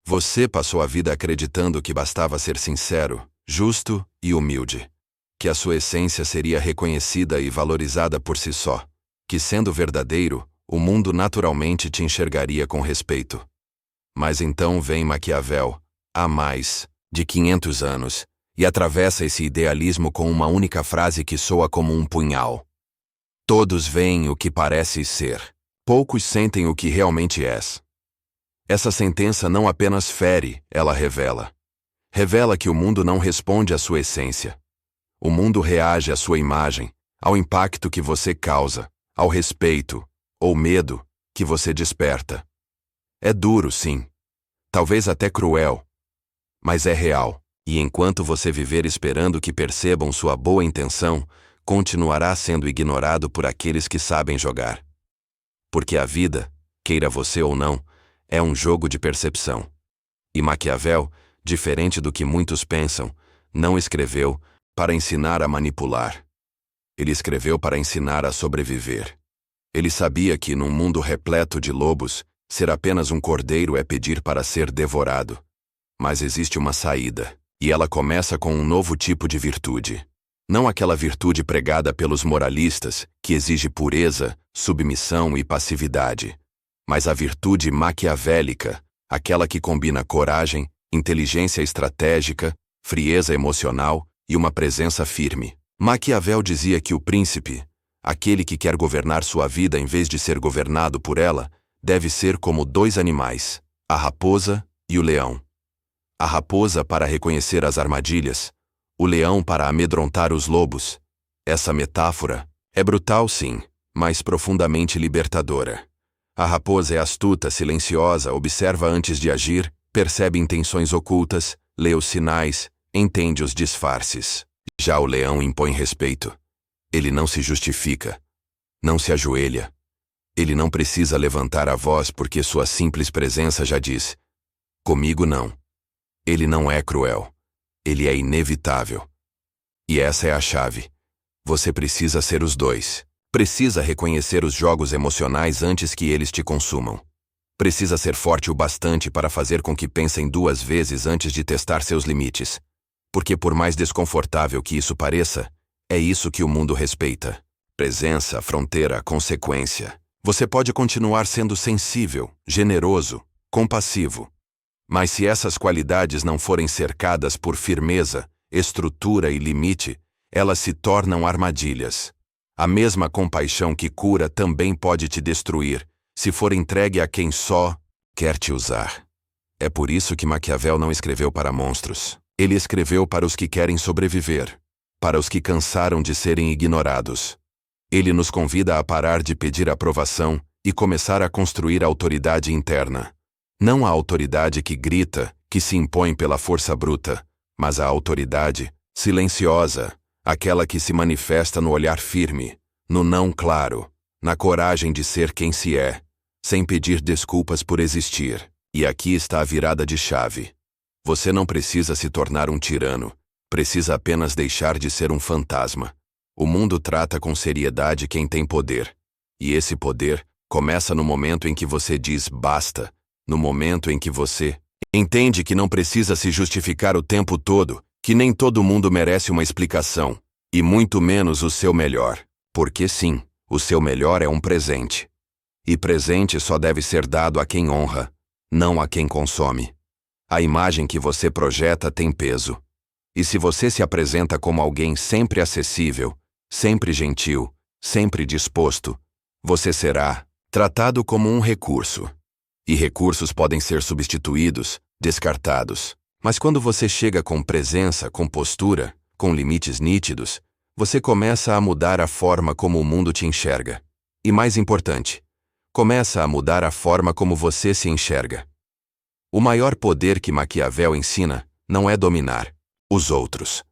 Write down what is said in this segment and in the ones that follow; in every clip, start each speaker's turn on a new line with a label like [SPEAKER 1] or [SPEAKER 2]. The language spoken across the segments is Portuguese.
[SPEAKER 1] Você passou a vida acreditando que bastava ser sincero, justo e humilde. Que a sua essência seria reconhecida e valorizada por si só. Que, sendo verdadeiro, o mundo naturalmente te enxergaria com respeito. Mas então vem Maquiavel, há mais de 500 anos, e atravessa esse idealismo com uma única frase que soa como um punhal. Todos veem o que pareces ser. Poucos sentem o que realmente és. Essa sentença não apenas fere, ela revela. Revela que o mundo não responde à sua essência. O mundo reage à sua imagem, ao impacto que você causa, ao respeito, ou medo, que você desperta. É duro, sim. Talvez até cruel. Mas é real. E enquanto você viver esperando que percebam sua boa intenção, continuará sendo ignorado por aqueles que sabem jogar. Porque a vida, queira você ou não, é um jogo de percepção. E Maquiavel, diferente do que muitos pensam, não escreveu para ensinar a manipular. Ele escreveu para ensinar a sobreviver. Ele sabia que, num mundo repleto de lobos, ser apenas um cordeiro é pedir para ser devorado. Mas existe uma saída, e ela começa com um novo tipo de virtude. Não aquela virtude pregada pelos moralistas, que exige pureza, submissão e passividade, mas a virtude maquiavélica, aquela que combina coragem, inteligência estratégica, frieza emocional e uma presença firme. Maquiavel dizia que o príncipe, aquele que quer governar sua vida em vez de ser governado por ela, deve ser como dois animais, a raposa e o leão. A raposa para reconhecer as armadilhas, o leão para amedrontar os lobos. Essa metáfora é brutal, sim, mas profundamente libertadora. A raposa é astuta, silenciosa, observa antes de agir, percebe intenções ocultas, lê os sinais, entende os disfarces. Já o leão impõe respeito. Ele não se justifica, não se ajoelha. Ele não precisa levantar a voz porque sua simples presença já diz: comigo não. Ele não é cruel. Ele é inevitável. E essa é a chave. Você precisa ser os dois. Precisa reconhecer os jogos emocionais antes que eles te consumam. Precisa ser forte o bastante para fazer com que pensem duas vezes antes de testar seus limites. Porque por mais desconfortável que isso pareça, é isso que o mundo respeita. Presença, fronteira, consequência. Você pode continuar sendo sensível, generoso, compassivo. Mas se essas qualidades não forem cercadas por firmeza, estrutura e limite, elas se tornam armadilhas. A mesma compaixão que cura também pode te destruir, se for entregue a quem só quer te usar. É por isso que Maquiavel não escreveu para monstros. Ele escreveu para os que querem sobreviver, para os que cansaram de serem ignorados. Ele nos convida a parar de pedir aprovação e começar a construir a autoridade interna. Não a autoridade que grita, que se impõe pela força bruta, mas a autoridade silenciosa, aquela que se manifesta no olhar firme, no não claro, na coragem de ser quem se é, sem pedir desculpas por existir. E aqui está a virada de chave. Você não precisa se tornar um tirano, precisa apenas deixar de ser um fantasma. O mundo trata com seriedade quem tem poder. E esse poder começa no momento em que você diz basta, no momento em que você entende que não precisa se justificar o tempo todo, que nem todo mundo merece uma explicação, e muito menos o seu melhor. Porque sim, o seu melhor é um presente. E presente só deve ser dado a quem honra, não a quem consome. A imagem que você projeta tem peso. E se você se apresenta como alguém sempre acessível, sempre gentil, sempre disposto, você será tratado como um recurso. E recursos podem ser substituídos, descartados. Mas quando você chega com presença, com postura, com limites nítidos, você começa a mudar a forma como o mundo te enxerga. E mais importante, começa a mudar a forma como você se enxerga. O maior poder que Maquiavel ensina não é dominar os outros.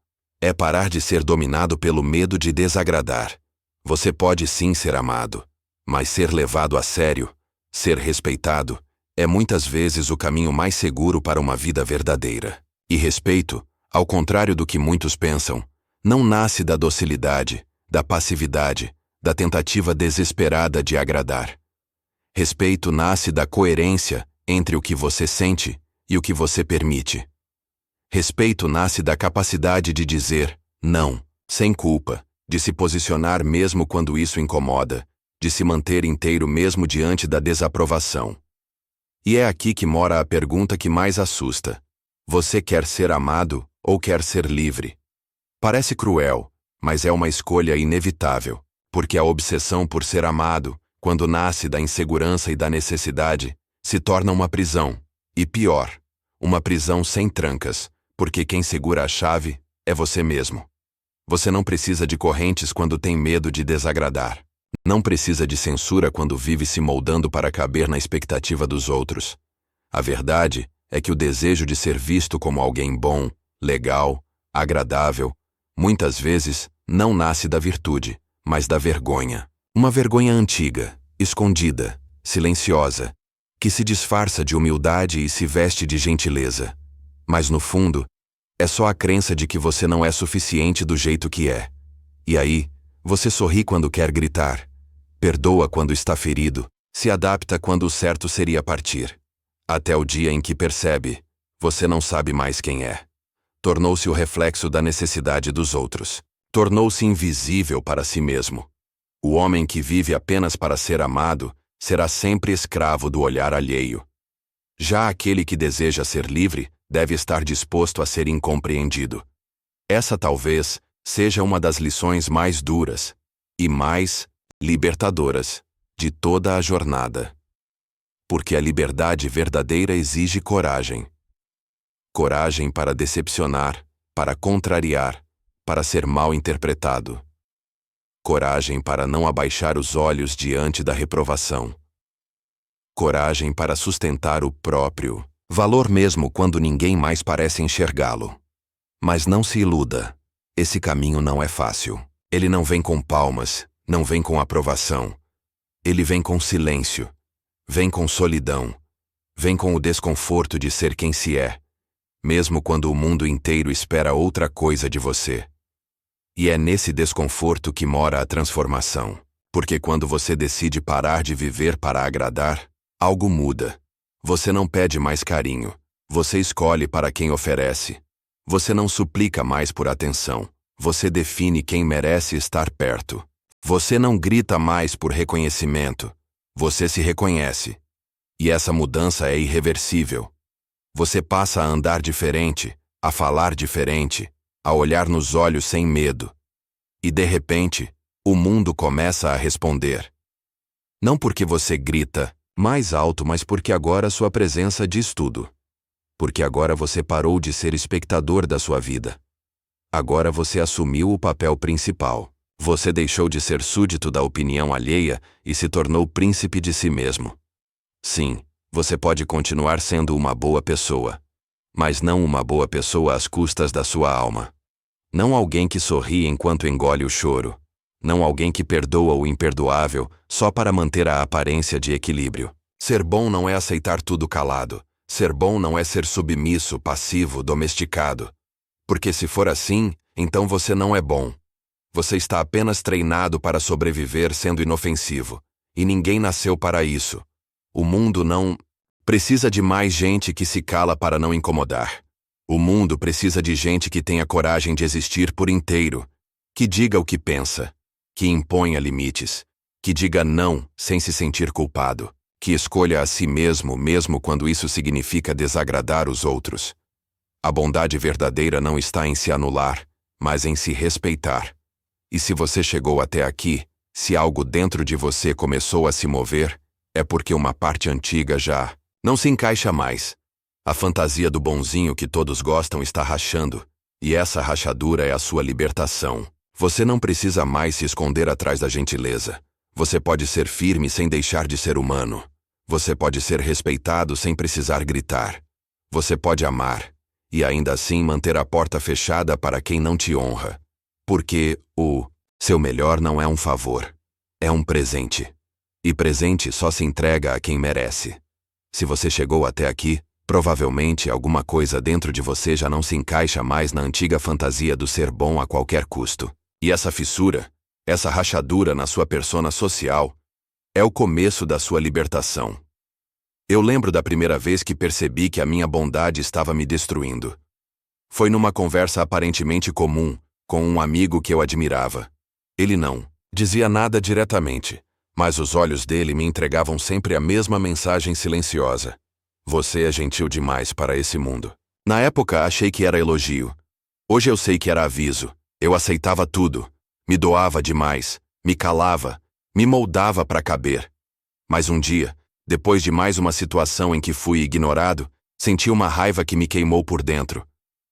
[SPEAKER 1] É parar de ser dominado pelo medo de desagradar. Você pode sim ser amado, mas ser levado a sério, ser respeitado, é muitas vezes o caminho mais seguro para uma vida verdadeira. E respeito, ao contrário do que muitos pensam, não nasce da docilidade, da passividade, da tentativa desesperada de agradar. Respeito nasce da coerência entre o que você sente e o que você permite. Respeito nasce da capacidade de dizer não, sem culpa, de se posicionar mesmo quando isso incomoda, de se manter inteiro mesmo diante da desaprovação. E é aqui que mora a pergunta que mais assusta. Você quer ser amado ou quer ser livre? Parece cruel, mas é uma escolha inevitável, porque a obsessão por ser amado, quando nasce da insegurança e da necessidade, se torna uma prisão. E pior, uma prisão sem trancas, porque quem segura a chave é você mesmo. Você não precisa de correntes quando tem medo de desagradar. Não precisa de censura quando vive se moldando para caber na expectativa dos outros. A verdade é que o desejo de ser visto como alguém bom, legal, agradável, muitas vezes não nasce da virtude, mas da vergonha. Uma vergonha antiga, escondida, silenciosa, que se disfarça de humildade e se veste de gentileza. Mas no fundo, é só a crença de que você não é suficiente do jeito que é. E aí, você sorri quando quer gritar, perdoa quando está ferido, se adapta quando o certo seria partir. Até o dia em que percebe, você não sabe mais quem é. Tornou-se o reflexo da necessidade dos outros. Tornou-se invisível para si mesmo. O homem que vive apenas para ser amado será sempre escravo do olhar alheio. Já aquele que deseja ser livre deve estar disposto a ser incompreendido. Essa talvez seja uma das lições mais duras e mais libertadoras de toda a jornada. Porque a liberdade verdadeira exige coragem. Coragem para decepcionar, para contrariar, para ser mal interpretado. Coragem para não abaixar os olhos diante da reprovação. Coragem para sustentar o próprio valor mesmo quando ninguém mais parece enxergá-lo. Mas não se iluda. Esse caminho não é fácil. Ele não vem com palmas, não vem com aprovação. Ele vem com silêncio. Vem com solidão. Vem com o desconforto de ser quem se é, mesmo quando o mundo inteiro espera outra coisa de você. E é nesse desconforto que mora a transformação. Porque quando você decide parar de viver para agradar, algo muda. Você não pede mais carinho. Você escolhe para quem oferece. Você não suplica mais por atenção. Você define quem merece estar perto. Você não grita mais por reconhecimento. Você se reconhece. E essa mudança é irreversível. Você passa a andar diferente, a falar diferente, a olhar nos olhos sem medo. E de repente, o mundo começa a responder. Não porque você grita mais alto, mas porque agora sua presença diz tudo. Porque agora você parou de ser espectador da sua vida. Agora você assumiu o papel principal. Você deixou de ser súdito da opinião alheia e se tornou príncipe de si mesmo. Sim, você pode continuar sendo uma boa pessoa, mas não uma boa pessoa às custas da sua alma. Não alguém que sorri enquanto engole o choro. Não alguém que perdoa o imperdoável só para manter a aparência de equilíbrio. Ser bom não é aceitar tudo calado. Ser bom não é ser submisso, passivo, domesticado. Porque se for assim, então você não é bom. Você está apenas treinado para sobreviver sendo inofensivo. E ninguém nasceu para isso. O mundo não precisa de mais gente que se cala para não incomodar. O mundo precisa de gente que tenha coragem de existir por inteiro, que diga o que pensa, que imponha limites, que diga não sem se sentir culpado, que escolha a si mesmo, mesmo quando isso significa desagradar os outros. A bondade verdadeira não está em se anular, mas em se respeitar. E se você chegou até aqui, se algo dentro de você começou a se mover, é porque uma parte antiga já não se encaixa mais. A fantasia do bonzinho que todos gostam está rachando, e essa rachadura é a sua libertação. Você não precisa mais se esconder atrás da gentileza. Você pode ser firme sem deixar de ser humano. Você pode ser respeitado sem precisar gritar. Você pode amar, e ainda assim manter a porta fechada para quem não te honra. Porque o seu melhor não é um favor, é um presente. E presente só se entrega a quem merece. Se você chegou até aqui, provavelmente alguma coisa dentro de você já não se encaixa mais na antiga fantasia do ser bom a qualquer custo. E essa fissura, essa rachadura na sua persona social, é o começo da sua libertação. Eu lembro da primeira vez que percebi que a minha bondade estava me destruindo. Foi numa conversa aparentemente comum, com um amigo que eu admirava. Ele não dizia nada diretamente, mas os olhos dele me entregavam sempre a mesma mensagem silenciosa. Você é gentil demais para esse mundo. Na época achei que era elogio. Hoje eu sei que era aviso. Eu aceitava tudo. Me doava demais. Me calava. Me moldava para caber. Mas um dia, depois de mais uma situação em que fui ignorado, senti uma raiva que me queimou por dentro.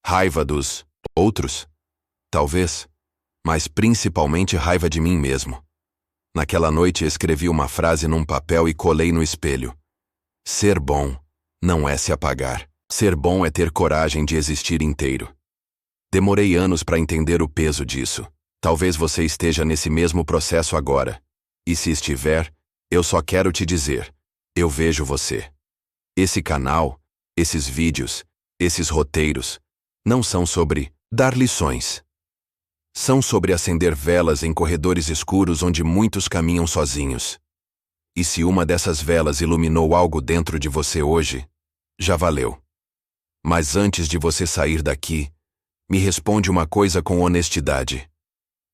[SPEAKER 1] Raiva dos outros? Talvez. Mas principalmente raiva de mim mesmo. Naquela noite escrevi uma frase num papel e colei no espelho. Ser bom não é se apagar. Ser bom é ter coragem de existir inteiro. Demorei anos para entender o peso disso. Talvez você esteja nesse mesmo processo agora. E se estiver, eu só quero te dizer, eu vejo você. Esse canal, esses vídeos, esses roteiros, não são sobre dar lições. São sobre acender velas em corredores escuros onde muitos caminham sozinhos. E se uma dessas velas iluminou algo dentro de você hoje, já valeu. Mas antes de você sair daqui, me responde uma coisa com honestidade.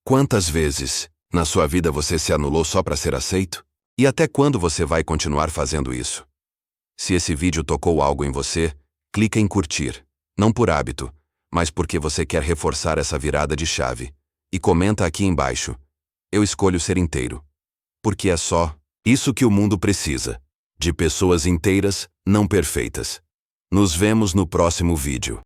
[SPEAKER 1] Quantas vezes, na sua vida, você se anulou só para ser aceito? E até quando você vai continuar fazendo isso? Se esse vídeo tocou algo em você, clica em curtir, não por hábito, mas porque você quer reforçar essa virada de chave. E comenta aqui embaixo. Eu escolho ser inteiro. Porque é só isso que o mundo precisa. De pessoas inteiras, não perfeitas. Nos vemos no próximo vídeo.